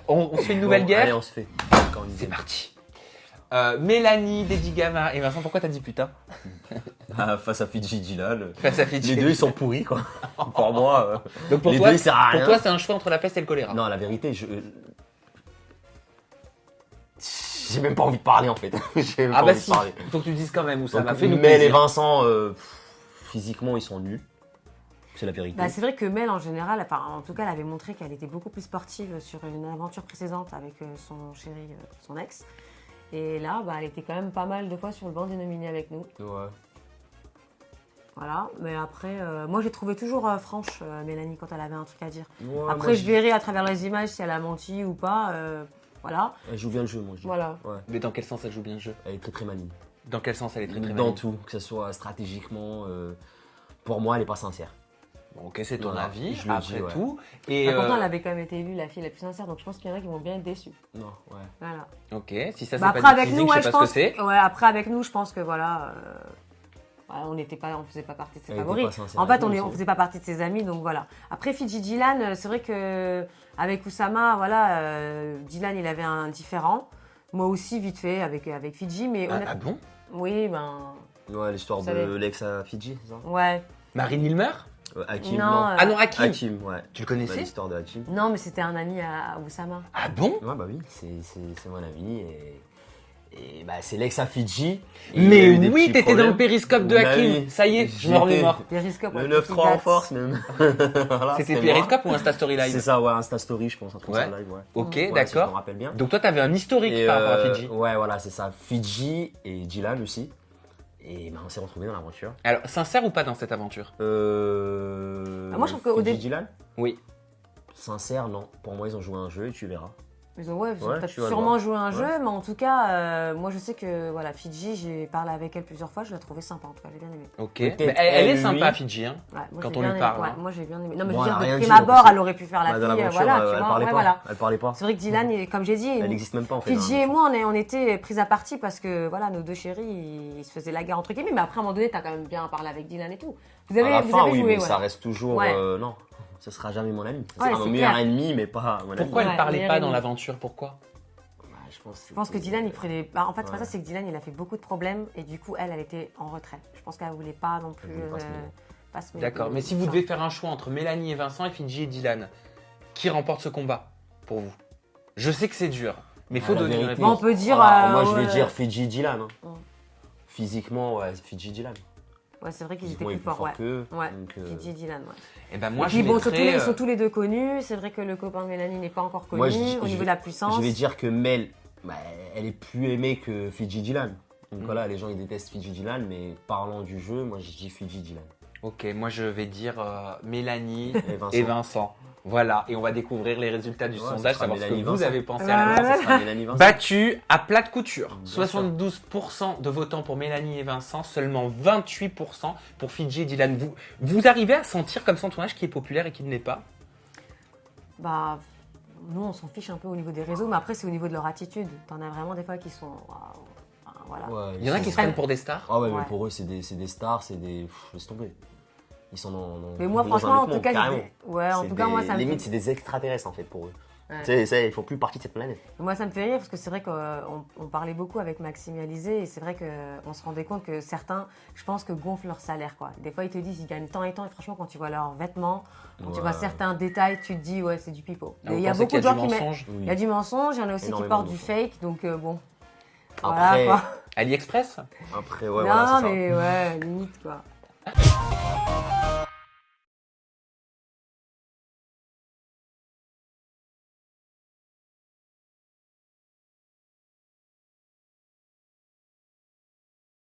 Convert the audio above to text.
On se fait une nouvelle guerre. Allez, on se fait. C'est parti. Mélanie, Dedi Gama et Vincent, pourquoi t'as dit putain? Face à Fidji Dylan. Face à Fidji. Les deux, ils sont pourris, quoi. Pour moi, Donc pour les toi, deux, ils servent à rien. pour toi, c'est un choix entre la peste et le choléra. Non, la vérité, j'ai même pas envie de parler, en fait. J'ai même Ah pas bah envie de si, parler. faut que tu dises quand même où ça Donc, m'a fait nous Mel et plaisir. Vincent, physiquement, ils sont nuls. C'est la vérité. Bah, c'est vrai que Mel, en général, enfin, en tout cas, elle avait montré qu'elle était beaucoup plus sportive sur une aventure précédente avec son chéri, son ex. Et là, bah, elle était quand même pas mal de fois sur le banc des nominés avec nous. Ouais. Voilà, mais après, moi j'ai trouvé toujours franche Mélanie quand elle avait un truc à dire. Ouais, Après, moi, je verrai à travers les images si elle a menti ou pas. Voilà. Elle joue bien le jeu, moi, je dis. Voilà. Ouais. Mais dans quel sens elle joue bien le jeu? Elle est très très maligne. Dans quel sens elle est très très Dans maligne? tout, que ce soit stratégiquement. Pour moi, elle est pas sincère. Bon, ok, c'est ton Voilà, avis, je le après dis, ouais. tout. Et Bah, pourtant, elle avait quand même été élue la fille la plus sincère, donc je pense qu'il y en a qui vont bien être déçus. Non, ouais. Voilà. ok, si ça c'est Bah, pas après, du avec teasing, nous, je ouais, sais je pas pense. ce que c'est. Ouais, après, avec nous, je pense que voilà. On faisait pas partie de ses Elle était favoris. pas sincère En fait, avec nous on aussi. faisait pas partie de ses amis, donc voilà. Après, Fidji Dylan, c'est vrai que avec Oussama, voilà, Dylan, il avait un différent. Moi aussi, vite fait, avec Fidji, mais Ah, honnêtement. ah bon? Oui, ben. Ouais, l'histoire Vous de savez. l'ex à Fidji, c'est ça Ouais. Marine Ilmer? Hakim, Non, non. Ah non, Hakim. Hakim, ouais. Tu le connaissais? Bah, l'histoire de Hakim. Non, mais c'était un ami à Oussama. Ah bon? Ouais, bah oui, c'est mon ami. Et bah, c'est l'ex à Fidji. Et Mais il y a eu des oui, petits t'étais dans le problèmes. périscope de Bah Hakim. oui. Ça y est, je me J'étais. remémore. Périscope. Le ouais, 9-3 en date. force, même. Voilà, C'était moi. périscope ou Insta Story Live? C'est ça, ouais, Insta Story, je pense, un truc Ouais. comme ça, live, ouais. Ok, Ouais, si je me d'accord. rappelle bien. Donc toi, t'avais un historique Et, par rapport à Fidji. Ouais, voilà, c'est ça. Fidji et Dylan aussi. Et bah, on s'est retrouvés dans l'aventure. Alors, sincère ou pas dans cette aventure? Moi, je trouve qu'au Fidji, début- Dylan, Oui. sincère, non. Pour moi, ils ont joué un jeu et tu verras. Ils ont, ils ont Ouais, peut-être tu vas le sûrement voir. joué un Ouais. jeu, mais en tout cas, moi je sais que voilà, Fidji, j'ai parlé avec elle plusieurs fois, je l'ai trouvée sympa, en tout cas, j'ai bien aimé. Ok. Peut-être Mais elle est elle, sympa, lui. Fidji. Hein. Ouais, moi, Quand j'ai on bien lui aimé. parle, Ouais, hein. moi j'ai bien aimé. Non, mais Bon, je elle a veux dire, rien de dit, prime en abord, plus. elle aurait pu faire la Bah, fille, dans l'aventure, voilà, tu elle vois. parlait Ouais, pas. voilà. Elle parlait pas. C'est vrai que Dylan, comme j'ai dit, Elle n'existe même pas en fait. Fidji dans et l'aventure. moi, on était pris à partie parce que voilà, nos deux chéris, ils se faisaient la guerre entre guillemets, mais après, à un moment donné, t'as quand même bien parlé avec Dylan et tout. Vous À la avez fin, oui, joué, mais ça voilà. reste toujours. Ouais. Non, ce sera jamais mon ami. Ouais, C'est mon c'est meilleur clair. ennemi, mais pas mon ami. Pourquoi elle Ouais, parlait mais pas elle dans est- l'aventure? Pourquoi? Je pense que Dylan, il prenait. Bah, en fait, c'est pas Ouais. ça, c'est que Dylan, il a fait beaucoup de problèmes et du coup, elle était en retrait. Je pense qu'elle voulait pas non plus. Elle voulait pas se mêler. pas se mêler D'accord. de Mais si vous ça. devez faire un choix entre Mélanie et Vincent et Fidji et Dylan, qui remporte ce combat pour vous? Je sais que c'est dur, mais il faut Ah, la donner une vérité. Bon, on réponse. peut dire. Moi, je vais ouais. dire Fidji Dylan. Hein. Ouais. Physiquement, ouais, Fidji Dylan. Ouais, c'est vrai qu'ils étaient Physiquement, il est plus forts, ouais. qu'eux. Ouais, Donc, Fidji et Dylan, ouais. Et ben moi, Et je puis bon, mettrais, ils sont tous les deux connus. C'est vrai que le copain de Mélanie n'est pas encore connu Moi, au niveau de la puissance. Je vais dire que Mel, bah, elle est plus aimée que Fidji Dylan. Donc voilà, les gens ils détestent Fidji Dylan, mais parlant du jeu, moi je dis Fidji Dylan. Ok, moi je vais dire Mélanie Et Vincent. et Vincent. Voilà, et on va découvrir les résultats du Ouais, sondage, ce sera savoir ce que Mélanie, vous Vincent. avez pensé à la Ouais. fin. Ce sera Mélanie Vincent. Battu à plat de couture. Bien sûr. 72% de votants pour Mélanie et Vincent, seulement 28% pour Fidji et Dylan. Vous arrivez à sentir comme ça en tournage qui est populaire et qui ne l'est pas? Bah, nous, on s'en fiche un peu au niveau des réseaux, mais après, c'est au niveau de leur attitude. T'en as vraiment des fois qui sont. Voilà. Ouais, Il y en a ils qui sont- se prennent pour des stars. Ah ouais, Ouais. mais pour eux c'est des stars, c'est des. Laisse tomber. Ils sont dans. Mais moi, dans un franchement, en autre tout monde, cas, carrément. ouais, en C'est tout cas, moi, ça me limite, fait. c'est des extraterrestres en fait pour eux. Ouais. Tu sais, ils font plus partie de cette planète. Moi, ça me fait rire parce que c'est vrai qu'on parlait beaucoup avec Maxime et Alizé et c'est vrai qu'on se rendait compte que certains, je pense que gonflent leur salaire, quoi. Des fois, ils te disent ils gagnent tant et tant et franchement, quand tu vois leurs vêtements, quand tu vois Ouais. certains détails, tu te dis ouais, c'est du pipeau. Ah, Et vous il y a pensez beaucoup de qu'il y a gens du qui mettent. mensonge? Oui. Il y a du mensonge, il y en a aussi qui Énormément portent de du mensonges. fake, donc bon. Après, Voilà, quoi. AliExpress? après ouais, Non, voilà, c'est ça. mais ouais, limite, quoi.